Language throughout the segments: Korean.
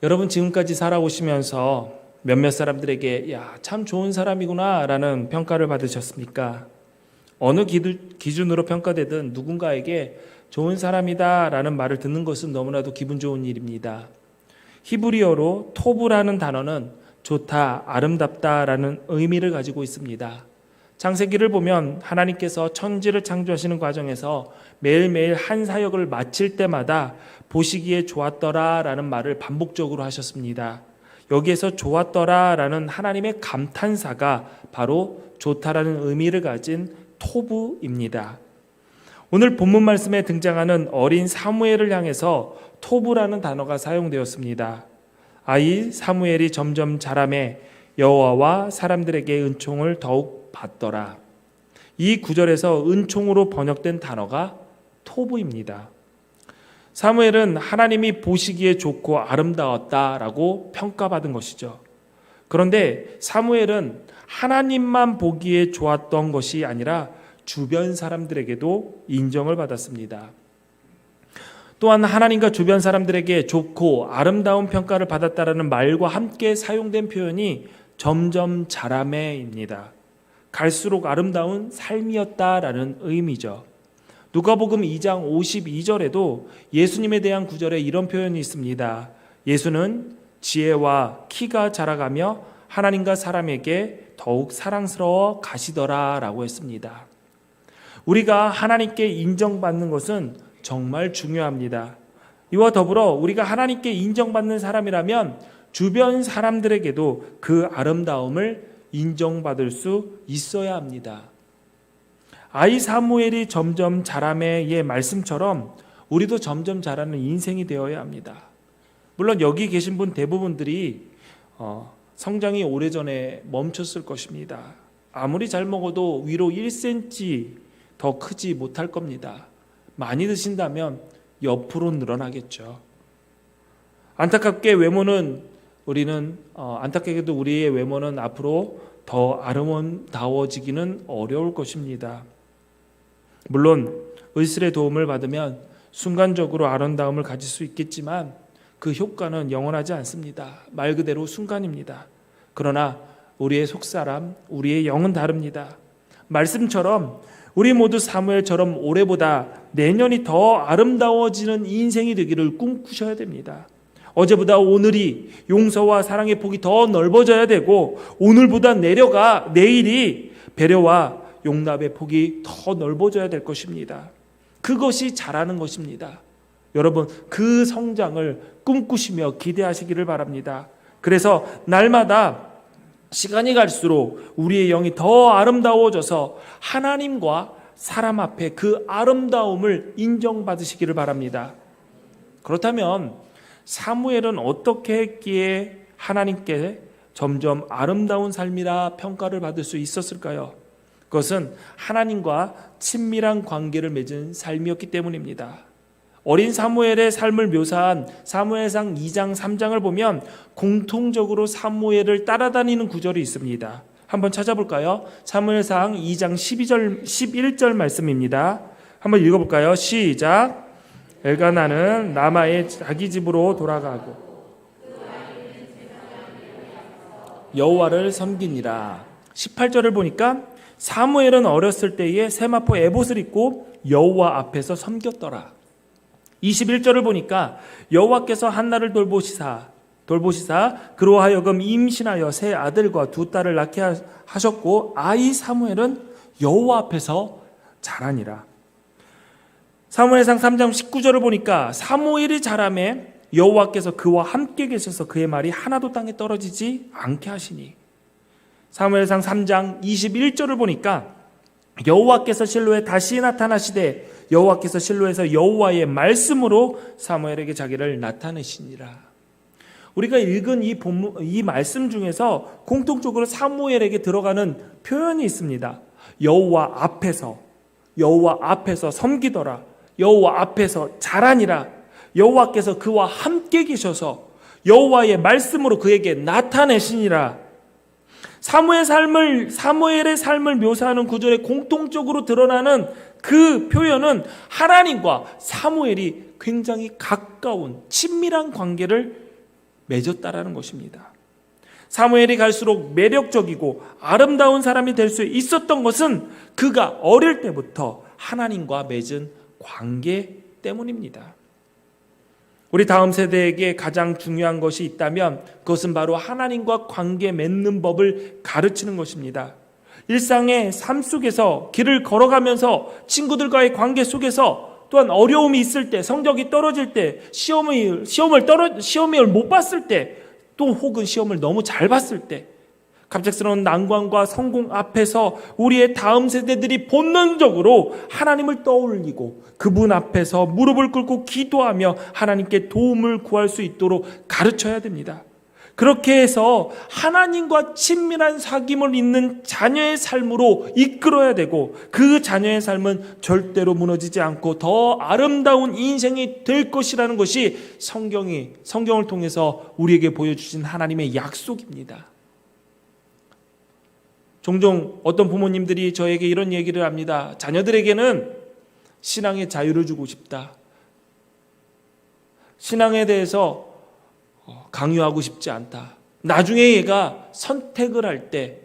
여러분 지금까지 살아오시면서 몇몇 사람들에게 야, 참 좋은 사람이구나 라는 평가를 받으셨습니까? 어느 기준으로 평가되든 누군가에게 좋은 사람이다 라는 말을 듣는 것은 너무나도 기분 좋은 일입니다. 히브리어로 토브라는 단어는 좋다, 아름답다 라는 의미를 가지고 있습니다. 창세기를 보면 하나님께서 천지를 창조하시는 과정에서 매일매일 한 사역을 마칠 때마다 보시기에 좋았더라 라는 말을 반복적으로 하셨습니다. 여기에서 좋았더라 라는 하나님의 감탄사가 바로 좋다라는 의미를 가진 토브입니다. 오늘 본문 말씀에 등장하는 어린 사무엘을 향해서 토브라는 단어가 사용되었습니다. 아이 사무엘이 점점 자라매 여호와와 사람들에게 은총을 더욱 받더라. 이 구절에서 은총으로 번역된 단어가 토브입니다. 사무엘은 하나님이 보시기에 좋고 아름다웠다라고 평가받은 것이죠. 그런데 사무엘은 하나님만 보기에 좋았던 것이 아니라 주변 사람들에게도 인정을 받았습니다. 또한 하나님과 주변 사람들에게 좋고 아름다운 평가를 받았다라는 말과 함께 사용된 표현이 점점 자라매입니다. 갈수록 아름다운 삶이었다라는 의미죠. 누가복음 2장 52절에도 예수님에 대한 구절에 이런 표현이 있습니다. 예수는 지혜와 키가 자라가며 하나님과 사람에게 더욱 사랑스러워 가시더라 라고 했습니다. 우리가 하나님께 인정받는 것은 정말 중요합니다. 이와 더불어 우리가 하나님께 인정받는 사람이라면 주변 사람들에게도 그 아름다움을 인정받을 수 있어야 합니다. 아이 사무엘이 점점 자라매의 말씀처럼 우리도 점점 자라는 인생이 되어야 합니다. 물론 여기 계신 분 대부분들이 성장이 오래전에 멈췄을 것입니다. 아무리 잘 먹어도 위로 1cm 더 크지 못할 겁니다. 많이 드신다면 옆으로 늘어나겠죠. 안타깝게도 우리의 외모는 앞으로 더 아름다워지기는 어려울 것입니다. 물론 의술의 도움을 받으면 순간적으로 아름다움을 가질 수 있겠지만 그 효과는 영원하지 않습니다. 말 그대로 순간입니다. 그러나 우리의 속사람, 우리의 영은 다릅니다. 말씀처럼 우리 모두 사무엘처럼 올해보다 내년이 더 아름다워지는 인생이 되기를 꿈꾸셔야 됩니다. 어제보다 오늘이 용서와 사랑의 폭이 더 넓어져야 되고 오늘보다 내일이 배려와 용납의 폭이 더 넓어져야 될 것입니다. 그것이 잘하는 것입니다. 여러분 그 성장을 꿈꾸시며 기대하시기를 바랍니다. 그래서 날마다 시간이 갈수록 우리의 영이 더 아름다워져서 하나님과 사람 앞에 그 아름다움을 인정받으시기를 바랍니다. 그렇다면 사무엘은 어떻게 했기에 하나님께 점점 아름다운 삶이라 평가를 받을 수 있었을까요? 그것은 하나님과 친밀한 관계를 맺은 삶이었기 때문입니다. 어린 사무엘의 삶을 묘사한 사무엘상 2장 3장을 보면 공통적으로 사무엘을 따라다니는 구절이 있습니다. 한번 찾아볼까요? 사무엘상 2장 11절 말씀입니다. 한번 읽어볼까요? 시작. 엘가나는 라마의 자기 집으로 돌아가고 여호와를 섬기니라. 18절을 보니까 사무엘은 어렸을 때에 세마포 에봇을 입고 여호와 앞에서 섬겼더라. 21절을 보니까 여호와께서 한나를 돌보시사 그로 하여금 임신하여 세 아들과 두 딸을 낳게 하셨고 아이 사무엘은 여호와 앞에서 자라니라. 사무엘상 3장 19절을 보니까 사무엘이 자라매 여호와께서 그와 함께 계셔서 그의 말이 하나도 땅에 떨어지지 않게 하시니. 사무엘상 3장 21절을 보니까 여호와께서 실로에 다시 나타나시되 여호와께서 실로에서 여호와의 말씀으로 사무엘에게 자기를 나타내시니라. 우리가 읽은 이 말씀 중에서 공통적으로 사무엘에게 들어가는 표현이 있습니다. 여호와 앞에서 섬기더라. 여호와 앞에서 자라니라. 여호와께서 그와 함께 계셔서 여호와의 말씀으로 그에게 나타내시니라. 사무엘의 삶을 묘사하는 구절에 공통적으로 드러나는 그 표현은 하나님과 사무엘이 굉장히 가까운 친밀한 관계를 맺었다라는 것입니다. 사무엘이 갈수록 매력적이고 아름다운 사람이 될 수 있었던 것은 그가 어릴 때부터 하나님과 맺은 관계 때문입니다. 우리 다음 세대에게 가장 중요한 것이 있다면 그것은 바로 하나님과 관계 맺는 법을 가르치는 것입니다. 일상의 삶 속에서 길을 걸어가면서 친구들과의 관계 속에서 또한 어려움이 있을 때, 성적이 떨어질 때, 시험을 못 봤을 때, 또 혹은 시험을 너무 잘 봤을 때, 갑작스러운 난관과 성공 앞에서 우리의 다음 세대들이 본능적으로 하나님을 떠올리고 그분 앞에서 무릎을 꿇고 기도하며 하나님께 도움을 구할 수 있도록 가르쳐야 됩니다. 그렇게 해서 하나님과 친밀한 사귐을 잇는 자녀의 삶으로 이끌어야 되고 그 자녀의 삶은 절대로 무너지지 않고 더 아름다운 인생이 될 것이라는 것이 성경을 통해서 우리에게 보여주신 하나님의 약속입니다. 종종 어떤 부모님들이 저에게 이런 얘기를 합니다. 자녀들에게는 신앙의 자유를 주고 싶다. 신앙에 대해서 강요하고 싶지 않다. 나중에 얘가 선택을 할 때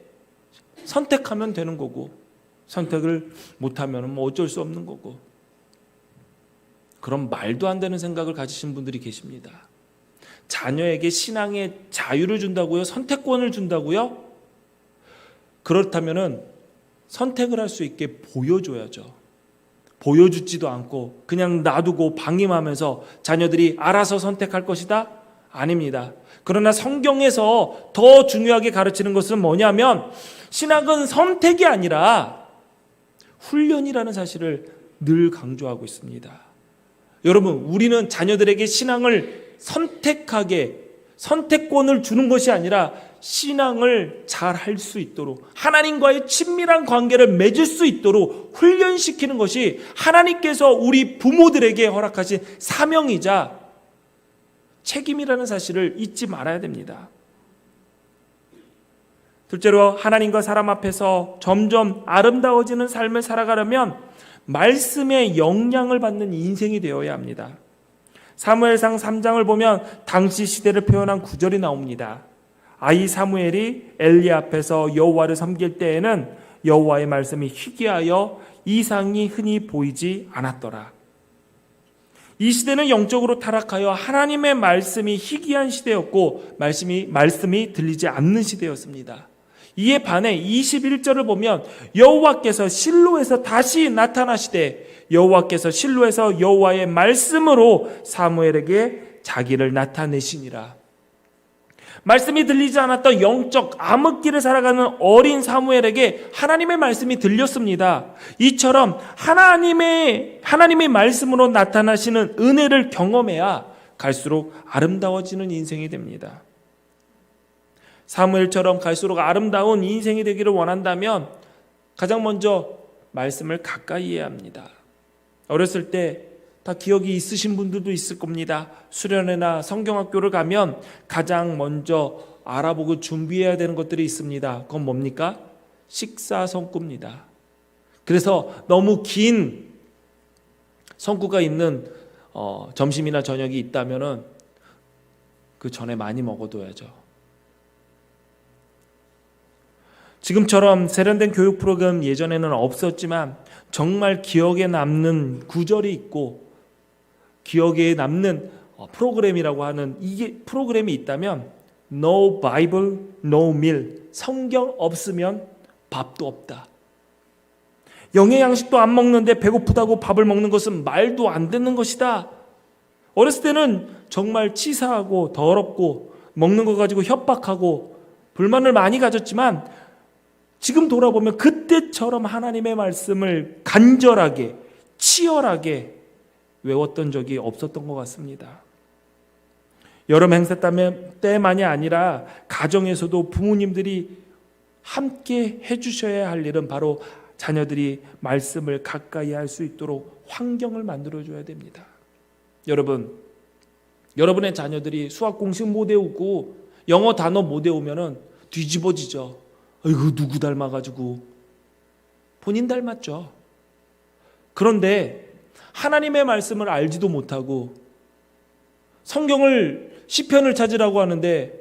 선택하면 되는 거고 선택을 못하면 뭐 어쩔 수 없는 거고. 그런 말도 안 되는 생각을 가지신 분들이 계십니다. 자녀에게 신앙의 자유를 준다고요? 선택권을 준다고요? 그렇다면은 선택을 할 수 있게 보여줘야죠. 보여주지도 않고 그냥 놔두고 방임하면서 자녀들이 알아서 선택할 것이다? 아닙니다. 그러나 성경에서 더 중요하게 가르치는 것은 뭐냐면 신학은 선택이 아니라 훈련이라는 사실을 늘 강조하고 있습니다. 여러분, 우리는 자녀들에게 신앙을 선택권을 주는 것이 아니라 신앙을 잘 할 수 있도록 하나님과의 친밀한 관계를 맺을 수 있도록 훈련시키는 것이 하나님께서 우리 부모들에게 허락하신 사명이자 책임이라는 사실을 잊지 말아야 됩니다. 둘째로 하나님과 사람 앞에서 점점 아름다워지는 삶을 살아가려면 말씀의 영향을 받는 인생이 되어야 합니다. 사무엘상 3장을 보면 당시 시대를 표현한 구절이 나옵니다. 아이 사무엘이 엘리 앞에서 여호와를 섬길 때에는 여호와의 말씀이 희귀하여 이상이 흔히 보이지 않았더라. 이 시대는 영적으로 타락하여 하나님의 말씀이 희귀한 시대였고 말씀이 들리지 않는 시대였습니다. 이에 반해 21절을 보면 여호와께서 실로에서 다시 나타나시되 여호와께서 실로에서 여호와의 말씀으로 사무엘에게 자기를 나타내시니라. 말씀이 들리지 않았던 영적 암흑기를 살아가는 어린 사무엘에게 하나님의 말씀이 들렸습니다. 이처럼 하나님의 말씀으로 나타나시는 은혜를 경험해야 갈수록 아름다워지는 인생이 됩니다. 사무엘처럼 갈수록 아름다운 인생이 되기를 원한다면 가장 먼저 말씀을 가까이 해야 합니다. 어렸을 때 다 기억이 있으신 분들도 있을 겁니다. 수련회나 성경학교를 가면 가장 먼저 알아보고 준비해야 되는 것들이 있습니다. 그건 뭡니까? 식사성구입니다. 그래서 너무 긴 성구가 있는 점심이나 저녁이 있다면은 그 전에 많이 먹어둬야죠. 지금처럼 세련된 교육 프로그램 예전에는 없었지만 정말 기억에 남는 구절이 있고 기억에 남는 프로그램이라고 하는 이게 프로그램이 있다면 No Bible, no meal. 성경 없으면 밥도 없다. 영의 양식도 안 먹는데 배고프다고 밥을 먹는 것은 말도 안 되는 것이다. 어렸을 때는 정말 치사하고 더럽고 먹는 거 가지고 협박하고 불만을 많이 가졌지만 지금 돌아보면 그때처럼 하나님의 말씀을 간절하게 치열하게 외웠던 적이 없었던 것 같습니다. 여름 행사 때만이 아니라 가정에서도 부모님들이 함께 해주셔야 할 일은 바로 자녀들이 말씀을 가까이 할 수 있도록 환경을 만들어줘야 됩니다. 여러분의 자녀들이 수학 공식 못 외우고 영어 단어 못 외우면 뒤집어지죠. 아이고 누구 닮아가지고. 본인 닮았죠. 그런데 하나님의 말씀을 알지도 못하고 성경을 시편을 찾으라고 하는데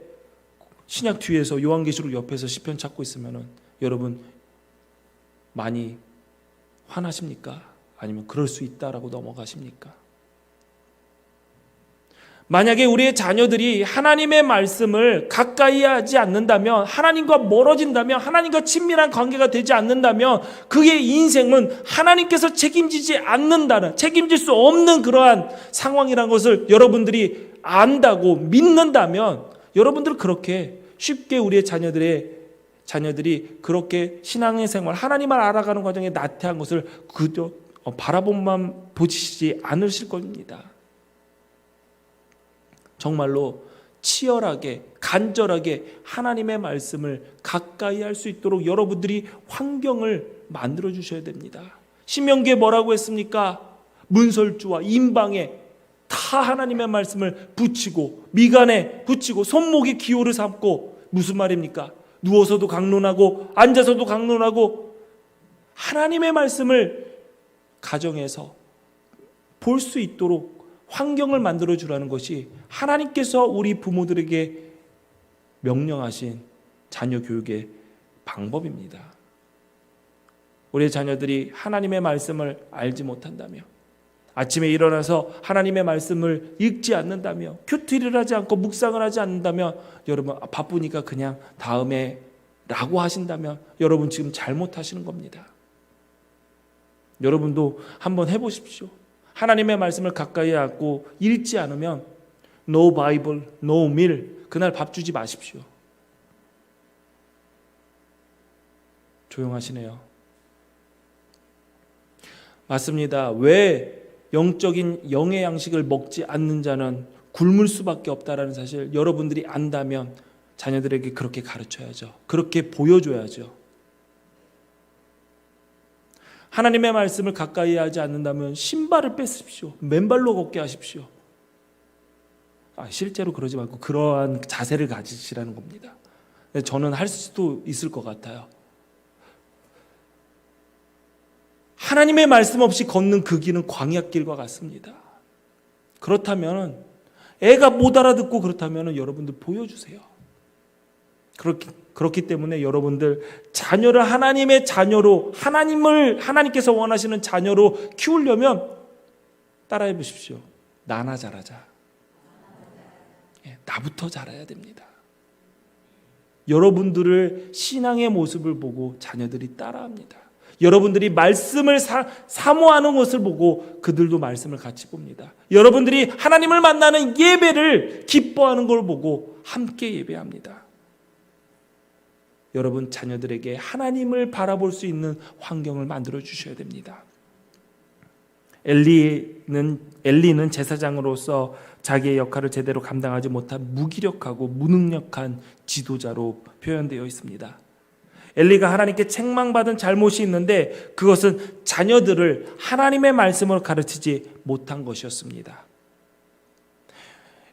신약 뒤에서 요한계시록 옆에서 시편 찾고 있으면은 여러분 많이 화나십니까? 아니면 그럴 수 있다라고 넘어가십니까? 만약에 우리의 자녀들이 하나님의 말씀을 가까이 하지 않는다면, 하나님과 멀어진다면, 하나님과 친밀한 관계가 되지 않는다면 그의 인생은 하나님께서 책임지지 않는다는, 책임질 수 없는 그러한 상황이라는 것을 여러분들이 안다고 믿는다면 여러분들은 그렇게 쉽게 우리의 자녀들이 그렇게 신앙의 생활, 하나님을 알아가는 과정에 나태한 것을 그저 바라보만 보시지 않으실 겁니다. 정말로 치열하게 간절하게 하나님의 말씀을 가까이 할 수 있도록 여러분들이 환경을 만들어 주셔야 됩니다. 신명기에 뭐라고 했습니까? 문설주와 임방에 다 하나님의 말씀을 붙이고 미간에 붙이고 손목에 기호를 삼고, 무슨 말입니까? 누워서도 강론하고 앉아서도 강론하고 하나님의 말씀을 가정에서 볼 수 있도록 환경을 만들어 주라는 것이 하나님께서 우리 부모들에게 명령하신 자녀 교육의 방법입니다. 우리 자녀들이 하나님의 말씀을 알지 못한다며, 아침에 일어나서 하나님의 말씀을 읽지 않는다며, 큐티를 하지 않고 묵상을 하지 않는다며, 여러분 바쁘니까 그냥 다음에 라고 하신다면 여러분 지금 잘못하시는 겁니다. 여러분도 한번 해보십시오. 하나님의 말씀을 가까이 하고 읽지 않으면 no Bible, no meal, 그날 밥 주지 마십시오. 조용하시네요. 맞습니다. 왜 영적인 영의 양식을 먹지 않는 자는 굶을 수밖에 없다라는 사실 여러분들이 안다면 자녀들에게 그렇게 가르쳐야죠. 그렇게 보여줘야죠. 하나님의 말씀을 가까이 하지 않는다면 신발을 뺏으십시오. 맨발로 걷게 하십시오. 실제로 그러지 말고 그러한 자세를 가지시라는 겁니다. 저는 할 수도 있을 것 같아요. 하나님의 말씀 없이 걷는 그 길은 광야길과 같습니다. 그렇다면 애가 못 알아듣고 그렇다면 여러분들 보여주세요. 그렇기 때문에 여러분들 자녀를 하나님의 자녀로, 하나님께서 원하시는 자녀로 키우려면 따라해 보십시오. 나나 잘하자. 나부터 잘해야 됩니다. 여러분들을 신앙의 모습을 보고 자녀들이 따라합니다. 여러분들이 말씀을 사모하는 것을 보고 그들도 말씀을 같이 봅니다. 여러분들이 하나님을 만나는 예배를 기뻐하는 걸 보고 함께 예배합니다. 여러분 자녀들에게 하나님을 바라볼 수 있는 환경을 만들어 주셔야 됩니다. 엘리는 제사장으로서 자기의 역할을 제대로 감당하지 못한 무기력하고 무능력한 지도자로 표현되어 있습니다. 엘리가 하나님께 책망받은 잘못이 있는데 그것은 자녀들을 하나님의 말씀을 가르치지 못한 것이었습니다.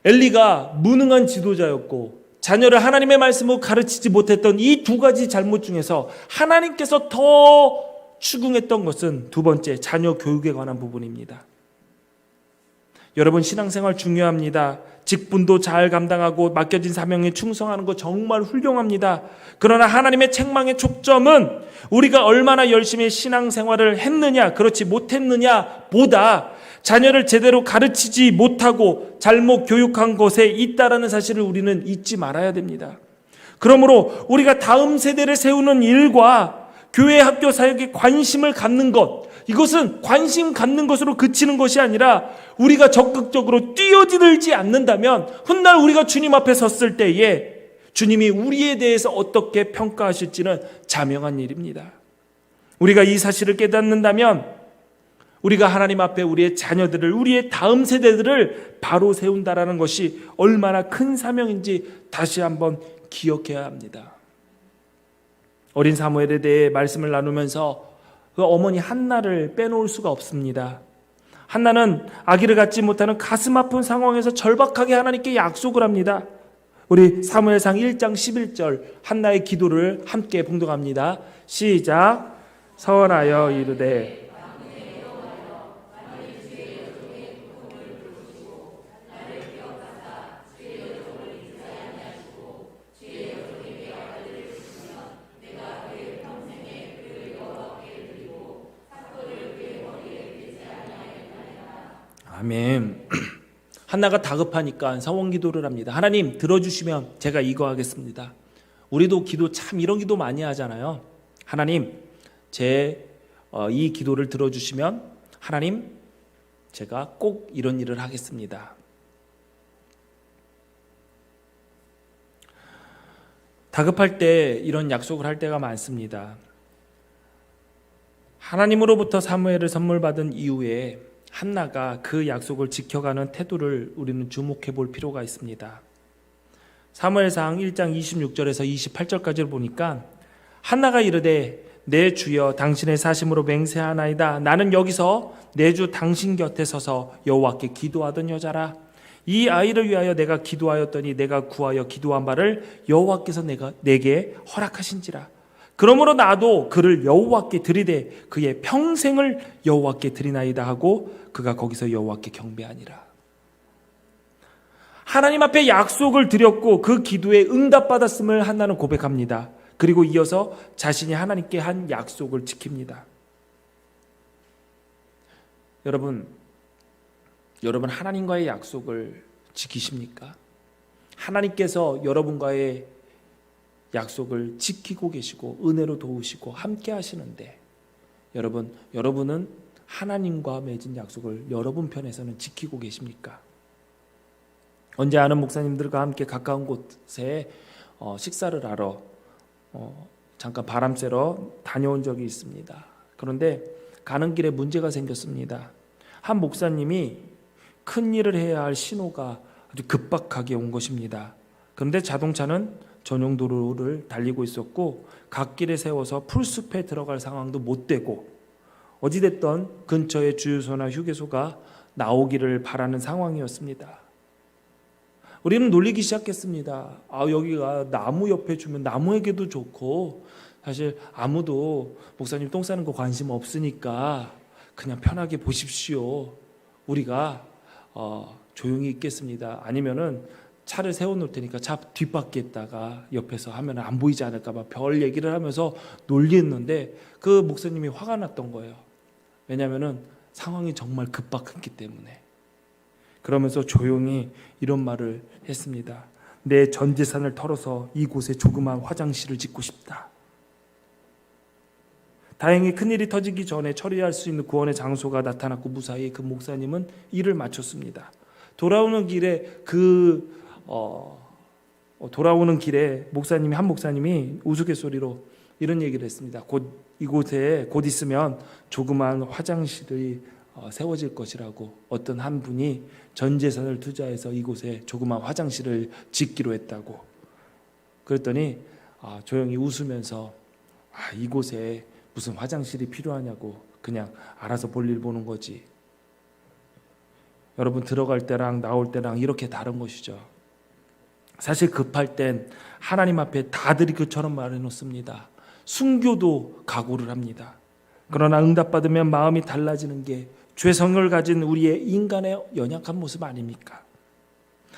엘리가 무능한 지도자였고 자녀를 하나님의 말씀으로 가르치지 못했던 이 두 가지 잘못 중에서 하나님께서 더 추궁했던 것은 두 번째, 자녀 교육에 관한 부분입니다. 여러분 신앙생활 중요합니다. 직분도 잘 감당하고 맡겨진 사명에 충성하는 거 정말 훌륭합니다. 그러나 하나님의 책망의 초점은 우리가 얼마나 열심히 신앙생활을 했느냐, 그렇지 못했느냐 보다 자녀를 제대로 가르치지 못하고 잘못 교육한 것에 있다라는 사실을 우리는 잊지 말아야 됩니다. 그러므로 우리가 다음 세대를 세우는 일과 교회 학교 사역에 관심을 갖는 것, 이것은 관심 갖는 것으로 그치는 것이 아니라 우리가 적극적으로 뛰어들지 않는다면 훗날 우리가 주님 앞에 섰을 때에 주님이 우리에 대해서 어떻게 평가하실지는 자명한 일입니다. 우리가 이 사실을 깨닫는다면 우리가 하나님 앞에 우리의 자녀들을, 우리의 다음 세대들을 바로 세운다라는 것이 얼마나 큰 사명인지 다시 한번 기억해야 합니다. 어린 사무엘에 대해 말씀을 나누면서 그 어머니 한나를 빼놓을 수가 없습니다. 한나는 아기를 갖지 못하는 가슴 아픈 상황에서 절박하게 하나님께 약속을 합니다. 우리 사무엘상 1장 11절 한나의 기도를 함께 봉독합니다. 시작. 서원하여 이르되 아멘. 한나가 다급하니까 서원 기도를 합니다. 하나님 들어주시면 제가 이거 하겠습니다. 우리도 기도 참 이런 기도 많이 하잖아요. 하나님 제 이 기도를 들어주시면 하나님 제가 꼭 이런 일을 하겠습니다. 다급할 때 이런 약속을 할 때가 많습니다. 하나님으로부터 사무엘을 선물 받은 이후에 한나가 그 약속을 지켜가는 태도를 우리는 주목해 볼 필요가 있습니다. 사무엘상 1장 26절에서 28절까지를 보니까 한나가 이르되 내 주여 당신의 사심으로 맹세하나이다. 나는 여기서 내 주 당신 곁에 서서 여호와께 기도하던 여자라. 이 아이를 위하여 내가 기도하였더니 내가 구하여 기도한 바를 여호와께서 내게 허락하신지라. 그러므로 나도 그를 여호와께 드리되 그의 평생을 여호와께 드리나이다 하고 그가 거기서 여호와께 경배하니라. 하나님 앞에 약속을 드렸고 그 기도에 응답받았음을 한나는 고백합니다. 그리고 이어서 자신이 하나님께 한 약속을 지킵니다. 여러분 하나님과의 약속을 지키십니까? 하나님께서 여러분과의 약속을 지키고 계시고 은혜로 도우시고 함께 하시는데 여러분은 하나님과 맺은 약속을 여러분 편에서는 지키고 계십니까? 언제 아는 목사님들과 함께 가까운 곳에 식사를 하러 잠깐 바람 쐬러 다녀온 적이 있습니다. 그런데 가는 길에 문제가 생겼습니다. 한 목사님이 큰 일을 해야 할 신호가 아주 급박하게 온 것입니다. 그런데 자동차는 전용 도로를 달리고 있었고 갓길에 세워서 풀숲에 들어갈 상황도 못 되고 어찌됐던 근처에 주유소나 휴게소가 나오기를 바라는 상황이었습니다. 우리는 놀리기 시작했습니다. 여기가 나무 옆에 주면 나무에게도 좋고 사실 아무도 목사님 똥 싸는 거 관심 없으니까 그냥 편하게 보십시오. 우리가 조용히 있겠습니다. 아니면은 차를 세워놓을 테니까 차 뒷바퀴에다가 옆에서 하면 안 보이지 않을까 봐 별 얘기를 하면서 놀리는데 그 목사님이 화가 났던 거예요. 왜냐하면은 상황이 정말 급박했기 때문에. 그러면서 조용히 이런 말을 했습니다. 내 전 재산을 털어서 이곳에 조그마한 화장실을 짓고 싶다. 다행히 큰일이 터지기 전에 처리할 수 있는 구원의 장소가 나타났고 무사히 그 목사님은 일을 마쳤습니다. 돌아오는 길에 한 목사님이 우스갯소리로 이런 얘기를 했습니다. 이곳에 곧 있으면 조그마한 화장실이 세워질 것이라고 어떤 한 분이 전 재산을 투자해서 이곳에 조그마한 화장실을 짓기로 했다고. 그랬더니 조용히 웃으면서 이곳에 무슨 화장실이 필요하냐고 그냥 알아서 볼일 보는 거지. 여러분 들어갈 때랑 나올 때랑 이렇게 다른 것이죠. 사실 급할 땐 하나님 앞에 다들이 그처럼 말해놓습니다. 순교도 각오를 합니다. 그러나 응답받으면 마음이 달라지는 게 죄성을 가진 우리의 인간의 연약한 모습 아닙니까?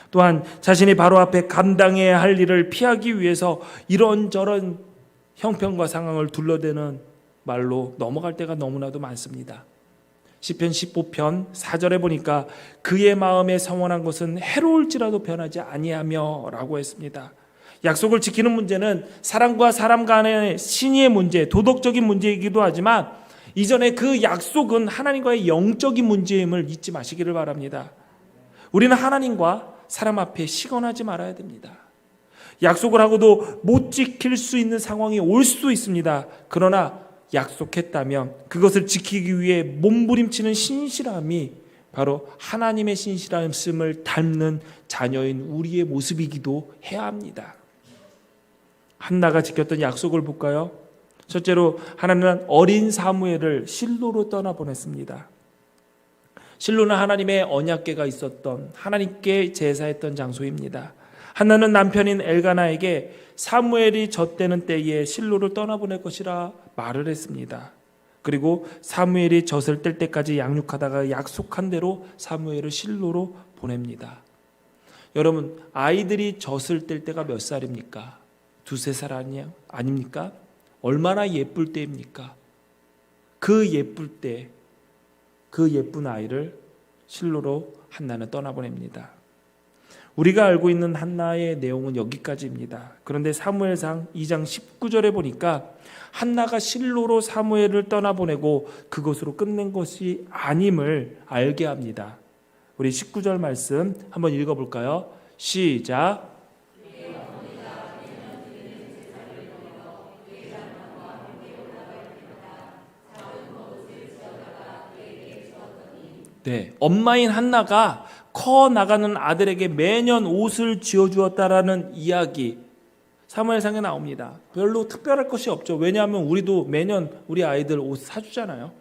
또한 자신이 바로 앞에 감당해야 할 일을 피하기 위해서 이런저런 형편과 상황을 둘러대는 말로 넘어갈 때가 너무나도 많습니다. 시편 15편 4절에 보니까 그의 마음에 성원한 것은 해로울지라도 변하지 아니하며 라고 했습니다. 약속을 지키는 문제는 사람과 사람 간의 신의의 문제, 도덕적인 문제이기도 하지만 이전에 그 약속은 하나님과의 영적인 문제임을 잊지 마시기를 바랍니다. 우리는 하나님과 사람 앞에 시건하지 말아야 됩니다. 약속을 하고도 못 지킬 수 있는 상황이 올 수도 있습니다. 그러나 약속했다면 그것을 지키기 위해 몸부림치는 신실함이 바로 하나님의 신실함을 닮는 자녀인 우리의 모습이기도 해야 합니다. 한나가 지켰던 약속을 볼까요? 첫째로 하나님은 어린 사무엘을 실로로 떠나보냈습니다. 실로는 하나님의 언약궤가 있었던 하나님께 제사했던 장소입니다. 한나는 남편인 엘가나에게 사무엘이 젖되는 때에 실로를 떠나보낼 것이라 말을 했습니다. 그리고 사무엘이 젖을 뗄 때까지 양육하다가 약속한 대로 사무엘을 실로로 보냅니다. 여러분 아이들이 젖을 뗄 때가 몇 살입니까? 2-3살 아닙니까? 얼마나 예쁠 때입니까? 그 예쁠 때 그 예쁜 아이를 실로로 한나는 떠나보냅니다. 우리가 알고 있는 한나의 내용은 여기까지입니다. 그런데 사무엘상 2장 19절에 보니까 한나가 실로로 사무엘을 떠나보내고 그것으로 끝낸 것이 아님을 알게 합니다. 우리 19절 말씀 한번 읽어볼까요? 시작. 네, 엄마인 한나가 커 나가는 아들에게 매년 옷을 지어주었다라는 이야기 사무엘상에 나옵니다. 별로 특별할 것이 없죠. 왜냐하면 우리도 매년 우리 아이들 옷 사주잖아요.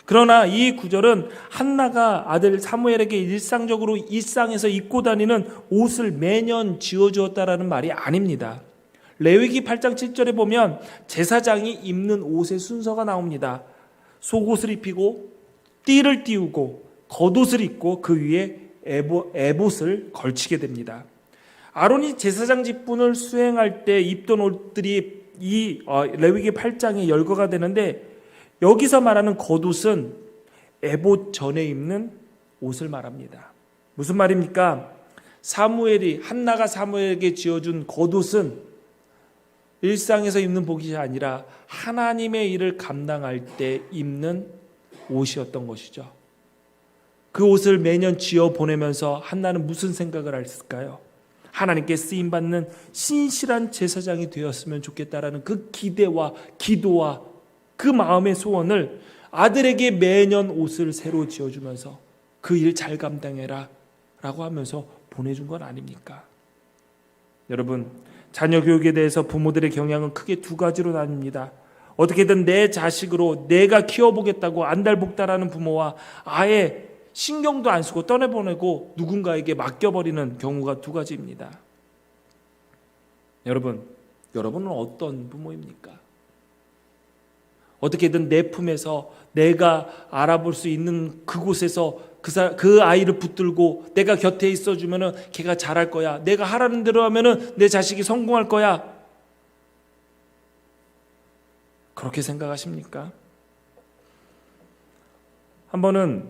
그러나 이 구절은 한나가 아들 사무엘에게 일상적으로 일상에서 입고 다니는 옷을 매년 지어주었다라는 말이 아닙니다. 레위기 8장 7절에 보면 제사장이 입는 옷의 순서가 나옵니다. 속옷을 입히고 띠를 띄우고 겉옷을 입고 그 위에 에봇을 걸치게 됩니다. 아론이 제사장 직분을 수행할 때 입던 옷들이 이 레위기 8장에 열거가 되는데 여기서 말하는 겉옷은 에봇 전에 입는 옷을 말합니다. 무슨 말입니까? 한나가 사무엘에게 지어준 겉옷은 일상에서 입는 복이 아니라 하나님의 일을 감당할 때 입는 옷이었던 것이죠. 그 옷을 매년 지어 보내면서 한나는 무슨 생각을 했을까요? 하나님께 쓰임받는 신실한 제사장이 되었으면 좋겠다라는 그 기대와 기도와 그 마음의 소원을 아들에게 매년 옷을 새로 지어주면서 그 일 잘 감당해라 라고 하면서 보내준 건 아닙니까? 여러분, 자녀 교육에 대해서 부모들의 경향은 크게 두 가지로 나뉩니다. 어떻게든 내 자식으로 내가 키워보겠다고 안달복달하는 부모와 아예 신경도 안 쓰고 떠내보내고 누군가에게 맡겨버리는 경우가 두 가지입니다. 여러분은 어떤 부모입니까? 어떻게든 내 품에서 내가 알아볼 수 있는 그곳에서 그 아이를 붙들고 내가 곁에 있어주면은 걔가 잘할 거야. 내가 하라는 대로 하면은 내 자식이 성공할 거야. 그렇게 생각하십니까? 한 번은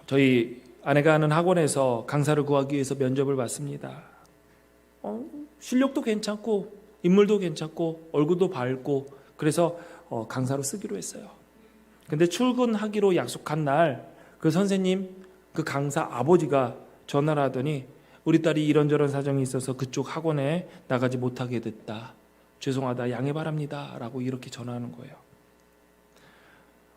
저희 아내가 하는 학원에서 강사를 구하기 위해서 면접을 봤습니다. 실력도 괜찮고 인물도 괜찮고 얼굴도 밝고 그래서 강사로 쓰기로 했어요. 근데 출근하기로 약속한 날 그 선생님, 그 강사 아버지가 전화를 하더니 우리 딸이 이런저런 사정이 있어서 그쪽 학원에 나가지 못하게 됐다. 죄송하다, 양해 바랍니다 라고 이렇게 전화하는 거예요.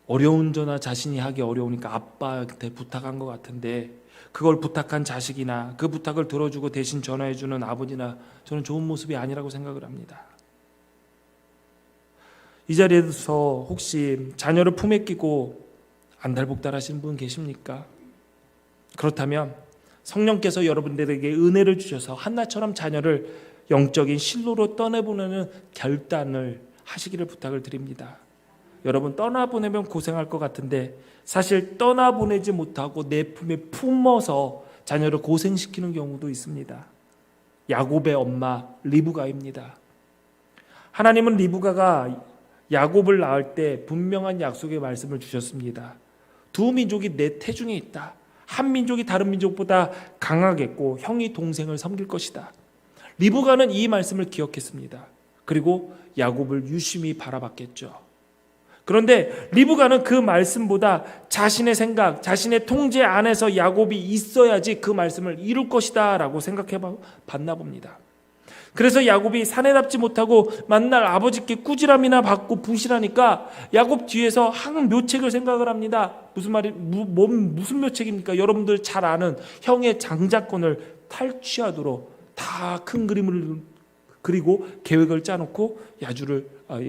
어려운 전화 자신이 하기 어려우니까 아빠한테 부탁한 것 같은데 그걸 부탁한 자식이나 그 부탁을 들어주고 대신 전화해주는 아버지나 저는 좋은 모습이 아니라고 생각을 합니다. 이 자리에서 혹시 자녀를 품에 끼고 안달복달하시는 분 계십니까? 그렇다면 성령께서 여러분들에게 은혜를 주셔서 한나처럼 자녀를 영적인 실로로 떠내보내는 결단을 하시기를 부탁을 드립니다. 여러분, 떠나보내면 고생할 것 같은데 사실 떠나보내지 못하고 내 품에 품어서 자녀를 고생시키는 경우도 있습니다. 야곱의 엄마 리브가입니다. 하나님은 리브가가 야곱을 낳을 때 분명한 약속의 말씀을 주셨습니다. 두 민족이 내 태중에 있다. 한 민족이 다른 민족보다 강하겠고 형이 동생을 섬길 것이다. 리브가는 이 말씀을 기억했습니다. 그리고 야곱을 유심히 바라봤겠죠. 그런데 리브가는 그 말씀보다 자신의 생각, 자신의 통제 안에서 야곱이 있어야지 그 말씀을 이룰 것이다 라고 생각해 봤나 봅니다. 그래서 야곱이 사내답지 못하고 만날 아버지께 꾸지람이나 받고 부실하니까 야곱 뒤에서 한 묘책을 생각을 합니다. 무슨 묘책입니까? 여러분들 잘 아는 형의 장자권을 탈취하도록 다 큰 그림을 그리고 계획을 짜놓고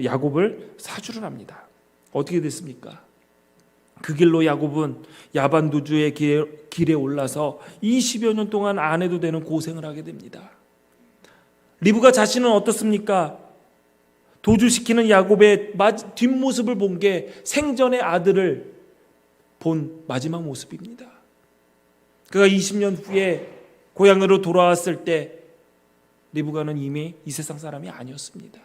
야곱을 사주를 합니다. 어떻게 됐습니까? 그 길로 야곱은 야반 도주의 길에 올라서 20여 년 동안 안 해도 되는 고생을 하게 됩니다. 리브가 자신은 어떻습니까? 도주시키는 야곱의 뒷모습을 본 게 생전의 아들을 본 마지막 모습입니다. 그가 20년 후에 고향으로 돌아왔을 때 리브가는 이미 이 세상 사람이 아니었습니다.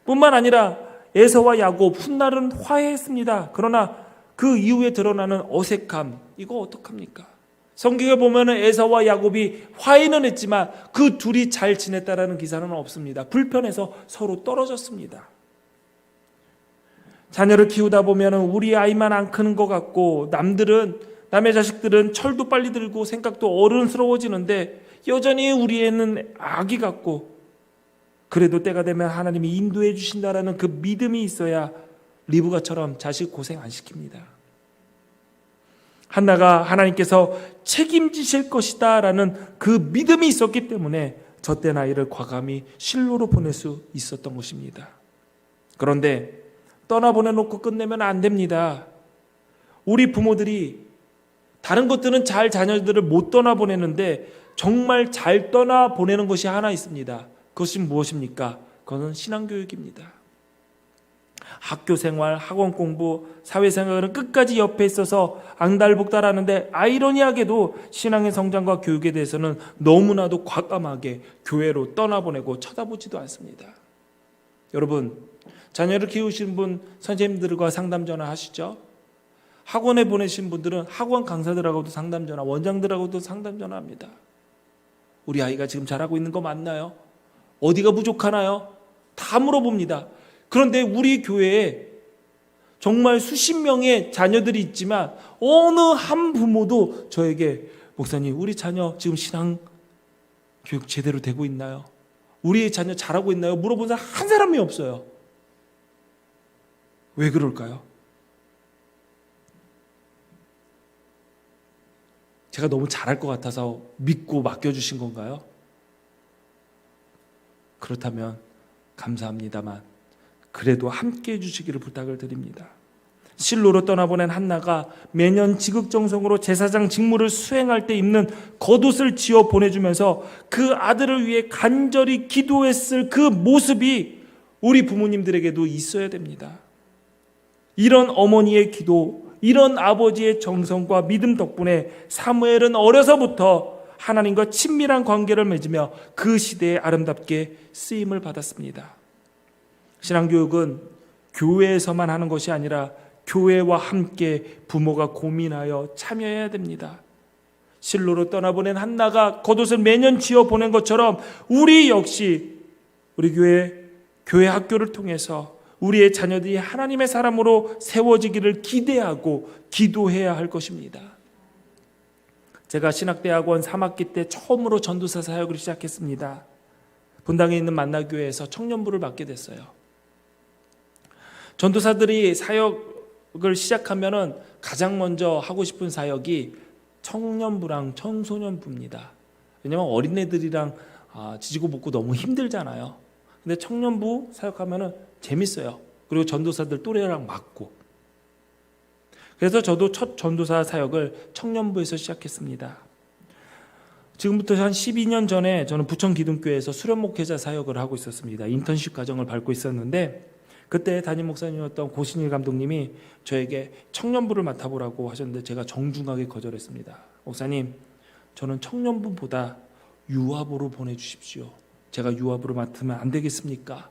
뿐만 아니라 에서와 야곱 훗날은 화해했습니다. 그러나 그 이후에 드러나는 어색함, 이거 어떡합니까? 성경에 보면은 에사와 야곱이 화해는 했지만 그 둘이 잘 지냈다라는 기사는 없습니다. 불편해서 서로 떨어졌습니다. 자녀를 키우다 보면은 우리 아이만 안 크는 것 같고 남의 자식들은 철도 빨리 들고 생각도 어른스러워지는데 여전히 우리 애는 아기 같고, 그래도 때가 되면 하나님이 인도해 주신다라는 그 믿음이 있어야 리브가처럼 자식 고생 안 시킵니다. 한나가 하나님께서 책임지실 것이다 라는 그 믿음이 있었기 때문에 젖된 아이를 과감히 실로로 보낼 수 있었던 것입니다. 그런데 떠나보내놓고 끝내면 안 됩니다. 우리 부모들이 다른 것들은 잘 자녀들을 못 떠나보내는데 정말 잘 떠나보내는 것이 하나 있습니다. 그것이 무엇입니까? 그것은 신앙교육입니다. 학교 생활, 학원 공부, 사회생활은 끝까지 옆에 있어서 앙달복달하는데 아이러니하게도 신앙의 성장과 교육에 대해서는 너무나도 과감하게 교회로 떠나보내고 쳐다보지도 않습니다. 여러분, 자녀를 키우신 분 선생님들과 상담 전화 하시죠? 학원에 보내신 분들은 학원 강사들하고도 상담 전화, 원장들하고도 상담 전화합니다. 우리 아이가 지금 잘하고 있는 거 맞나요? 어디가 부족하나요? 다 물어봅니다. 그런데 우리 교회에 정말 수십 명의 자녀들이 있지만 어느 한 부모도 저에게 목사님, 우리 자녀 지금 신앙 교육 제대로 되고 있나요? 우리 자녀 잘하고 있나요? 물어본 사람 한 사람이 없어요. 왜 그럴까요? 제가 너무 잘할 것 같아서 믿고 맡겨주신 건가요? 그렇다면 감사합니다만 그래도 함께 해주시기를 부탁을 드립니다. 실로로 떠나보낸 한나가 매년 지극정성으로 제사장 직무를 수행할 때 입는 겉옷을 지어 보내주면서 그 아들을 위해 간절히 기도했을 그 모습이 우리 부모님들에게도 있어야 됩니다. 이런 어머니의 기도, 이런 아버지의 정성과 믿음 덕분에 사무엘은 어려서부터 하나님과 친밀한 관계를 맺으며 그 시대에 아름답게 쓰임을 받았습니다. 신앙교육은 교회에서만 하는 것이 아니라 교회와 함께 부모가 고민하여 참여해야 됩니다. 실로로 떠나보낸 한나가 겉옷을 매년 지어 보낸 것처럼 우리 역시 우리 교회 학교를 통해서 우리의 자녀들이 하나님의 사람으로 세워지기를 기대하고 기도해야 할 것입니다. 제가 신학대학원 3학기 때 처음으로 전도사 사역을 시작했습니다. 분당에 있는 만나교회에서 청년부를 맡게 됐어요. 전도사들이 사역을 시작하면은 가장 먼저 하고 싶은 사역이 청년부랑 청소년부입니다. 왜냐면 어린애들이랑 지지고 볶고 너무 힘들잖아요. 근데 청년부 사역하면은 재밌어요. 그리고 전도사들 또래랑 맞고. 그래서 저도 첫 전도사 사역을 청년부에서 시작했습니다. 지금부터 한 12년 전에 저는 부천 기둥교회에서 수련 목회자 사역을 하고 있었습니다. 인턴십 과정을 밟고 있었는데 그때 담임 목사님이었던 고신일 감독님이 저에게 청년부를 맡아보라고 하셨는데 제가 정중하게 거절했습니다. 목사님, 저는 청년부보다 유아부로 보내주십시오. 제가 유아부로 맡으면 안 되겠습니까?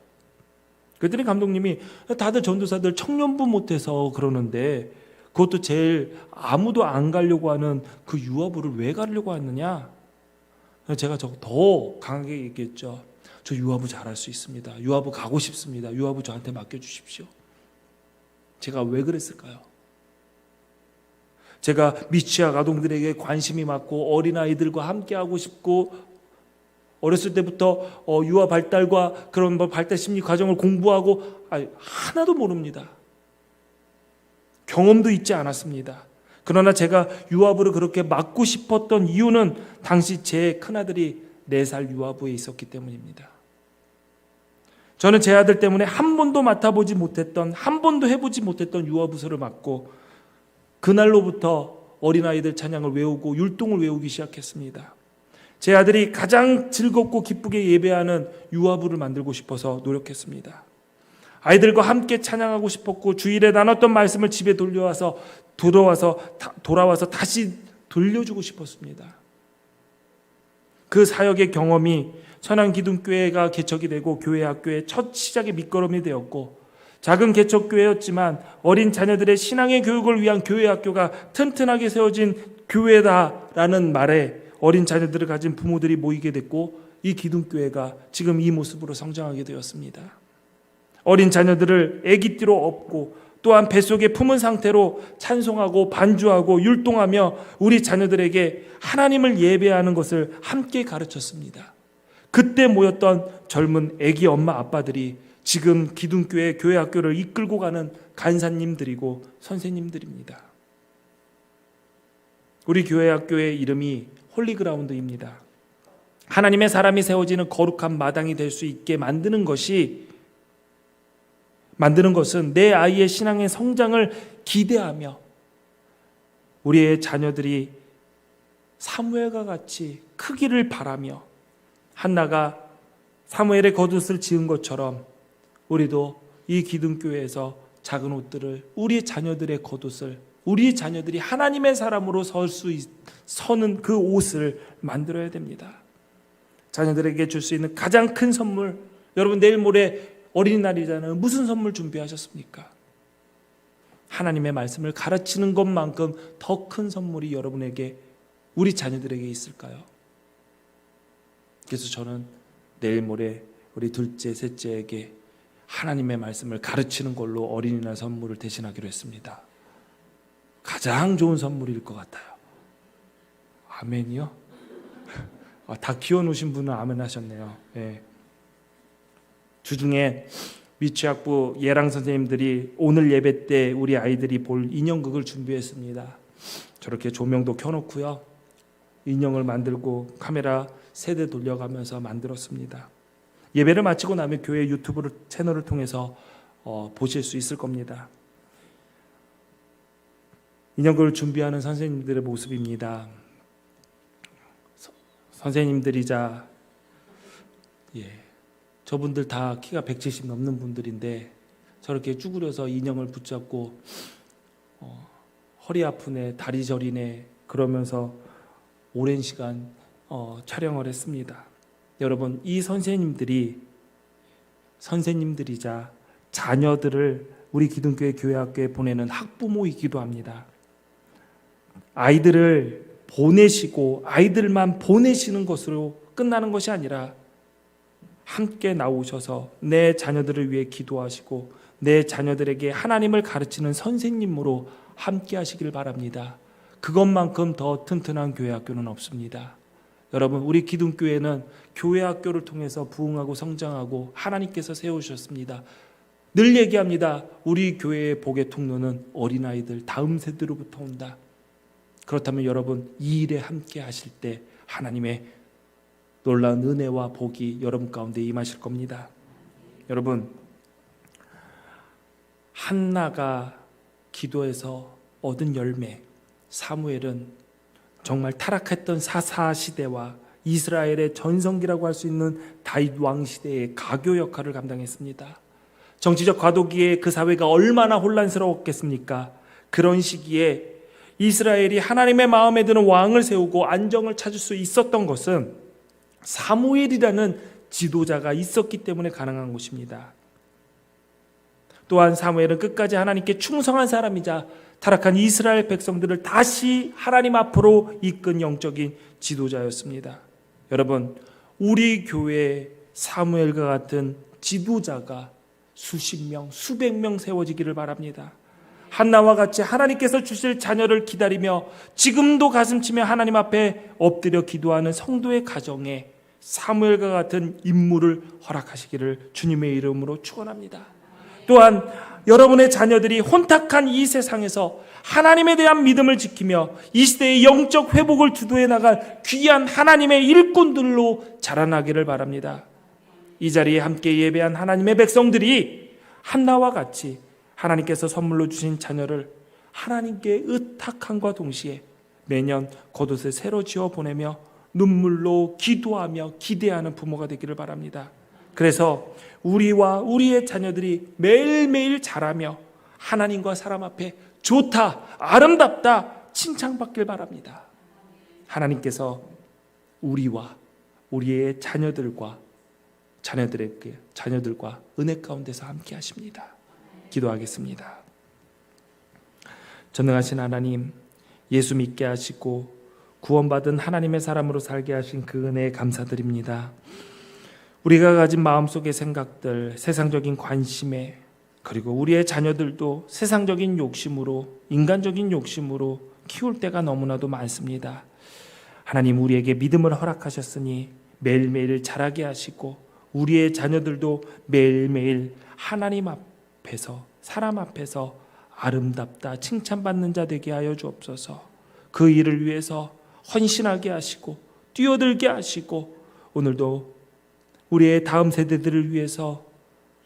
그랬더니 감독님이 다들 전도사들 청년부 못해서 그러는데 그것도 제일 아무도 안 가려고 하는 그 유아부를 왜 가려고 하느냐? 제가 더 강하게 얘기했죠. 저 유아부 잘할 수 있습니다. 유아부 가고 싶습니다. 유아부 저한테 맡겨주십시오. 제가 왜 그랬을까요? 제가 미취학 아동들에게 관심이 많고 어린아이들과 함께하고 싶고 어렸을 때부터 유아 발달과 그런 발달 심리 과정을 공부하고 하나도 모릅니다. 경험도 있지 않았습니다. 그러나 제가 유아부를 그렇게 맡고 싶었던 이유는 당시 제 큰아들이 4살 유아부에 있었기 때문입니다. 저는 제 아들 때문에 한 번도 맡아보지 못했던, 한 번도 해보지 못했던 유아부서를 맡고 그날로부터 어린아이들 찬양을 외우고 율동을 외우기 시작했습니다. 제 아들이 가장 즐겁고 기쁘게 예배하는 유아부를 만들고 싶어서 노력했습니다. 아이들과 함께 찬양하고 싶었고 주일에 나눴던 말씀을 집에 돌아와서 다시 돌려주고 싶었습니다. 그 사역의 경험이 천안기둥교회가 개척이 되고 교회 학교의 첫 시작의 밑거름이 되었고 작은 개척교회였지만 어린 자녀들의 신앙의 교육을 위한 교회 학교가 튼튼하게 세워진 교회다라는 말에 어린 자녀들을 가진 부모들이 모이게 됐고 이 기둥교회가 지금 이 모습으로 성장하게 되었습니다. 어린 자녀들을 애기띠로 업고 또한 뱃속에 품은 상태로 찬송하고 반주하고 율동하며 우리 자녀들에게 하나님을 예배하는 것을 함께 가르쳤습니다. 그때 모였던 젊은 애기 엄마 아빠들이 지금 기둥교회 교회 학교를 이끌고 가는 간사님들이고 선생님들입니다. 우리 교회 학교의 이름이 홀리그라운드입니다. 하나님의 사람이 세워지는 거룩한 마당이 될 수 있게 만드는 것은 내 아이의 신앙의 성장을 기대하며 우리의 자녀들이 사무엘과 같이 크기를 바라며 한나가 사무엘의 겉옷을 지은 것처럼 우리도 이 기둥교회에서 작은 옷들을 우리 자녀들의 겉옷을 우리 자녀들이 하나님의 사람으로 서는 그 옷을 만들어야 됩니다. 자녀들에게 줄 수 있는 가장 큰 선물, 여러분 내일 모레 어린이날이잖아요. 무슨 선물 준비하셨습니까? 하나님의 말씀을 가르치는 것만큼 더 큰 선물이 여러분에게 우리 자녀들에게 있을까요? 그래서 저는 내일 모레 우리 둘째, 셋째에게 하나님의 말씀을 가르치는 걸로 어린이날 선물을 대신하기로 했습니다. 가장 좋은 선물일 것 같아요. 아멘이요? 다 키워놓으신 분은 아멘 하셨네요. 네. 주중에 미취학부 예랑 선생님들이 오늘 예배 때 우리 아이들이 볼 인형극을 준비했습니다. 저렇게 조명도 켜놓고요. 인형을 만들고 카메라 세대 돌려가면서 만들었습니다. 예배를 마치고 나면 교회 유튜브 채널을 통해서 보실 수 있을 겁니다. 인형극을 준비하는 선생님들의 모습입니다. 선생님들이자 저분들 다 키가 170 넘는 분들인데 저렇게 쭈그려서 인형을 붙잡고 허리 아프네, 다리 저리네 그러면서 오랜 시간 촬영을 했습니다. 여러분, 이 선생님들이자 자녀들을 우리 기둥교회 교회학교에 보내는 학부모이기도 합니다. 아이들을 보내시고 아이들만 보내시는 것으로 끝나는 것이 아니라 함께 나오셔서 내 자녀들을 위해 기도하시고 내 자녀들에게 하나님을 가르치는 선생님으로 함께 하시길 바랍니다. 그것만큼 더 튼튼한 교회 학교는 없습니다. 여러분, 우리 기둥교회는 교회 학교를 통해서 부흥하고 성장하고 하나님께서 세우셨습니다. 늘 얘기합니다. 우리 교회의 복의 통로는 어린아이들 다음 세대로부터 온다. 그렇다면 여러분, 이 일에 함께 하실 때 하나님의 놀라운 은혜와 복이 여러분 가운데 임하실 겁니다. 여러분, 한나가 기도해서 얻은 열매, 사무엘은 정말 타락했던 사사시대와 이스라엘의 전성기라고 할 수 있는 다윗 왕시대의 가교 역할을 감당했습니다. 정치적 과도기에 그 사회가 얼마나 혼란스러웠겠습니까? 그런 시기에 이스라엘이 하나님의 마음에 드는 왕을 세우고 안정을 찾을 수 있었던 것은 사무엘이라는 지도자가 있었기 때문에 가능한 것입니다. 또한 사무엘은 끝까지 하나님께 충성한 사람이자 타락한 이스라엘 백성들을 다시 하나님 앞으로 이끈 영적인 지도자였습니다. 여러분, 우리 교회에 사무엘과 같은 지도자가 수십 명, 수백 명 세워지기를 바랍니다. 한나와 같이 하나님께서 주실 자녀를 기다리며 지금도 가슴치며 하나님 앞에 엎드려 기도하는 성도의 가정에 사무엘과 같은 인물을 허락하시기를 주님의 이름으로 축원합니다. 또한 여러분의 자녀들이 혼탁한 이 세상에서 하나님에 대한 믿음을 지키며 이 시대의 영적 회복을 주도해 나갈 귀한 하나님의 일꾼들로 자라나기를 바랍니다. 이 자리에 함께 예배한 하나님의 백성들이 한나와 같이 하나님께서 선물로 주신 자녀를 하나님께 의탁함과 동시에 매년 겉옷을 새로 지어 보내며 눈물로 기도하며 기대하는 부모가 되기를 바랍니다. 그래서 우리와 우리의 자녀들이 매일매일 자라며 하나님과 사람 앞에 좋다, 아름답다 칭찬받길 바랍니다. 하나님께서 우리와 우리의 자녀들과 은혜 가운데서 함께 하십니다. 기도하겠습니다. 전능하신 하나님, 예수 믿게 하시고 구원받은 하나님의 사람으로 살게 하신 그 은혜에 감사드립니다. 우리가 가진 마음속의 생각들, 세상적인 관심에, 그리고 우리의 자녀들도 세상적인 욕심으로, 인간적인 욕심으로 키울 때가 너무나도 많습니다. 하나님, 우리에게 믿음을 허락하셨으니 매일매일 자라게 하시고 우리의 자녀들도 매일매일 하나님 앞에서, 사람 앞에서 아름답다 칭찬받는 자 되게 하여 주옵소서. 그 일을 위해서 헌신하게 하시고 뛰어들게 하시고 오늘도 우리의 다음 세대들을 위해서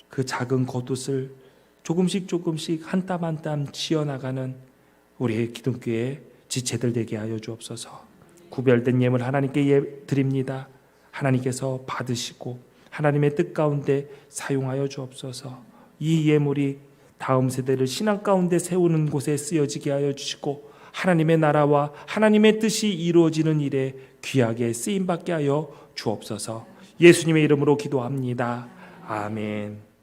그 작은 겉옷을 조금씩 한 땀 한 땀 지어나가는 우리의 기독교의 지체들 되게 하여 주옵소서. 구별된 예물 하나님께 드립니다. 하나님께서 받으시고 하나님의 뜻 가운데 사용하여 주옵소서. 이 예물이 다음 세대를 신앙 가운데 세우는 곳에 쓰여지게 하여 주시고 하나님의 나라와 하나님의 뜻이 이루어지는 일에 귀하게 쓰임받게 하여 주옵소서. 예수님의 이름으로 기도합니다. 아멘.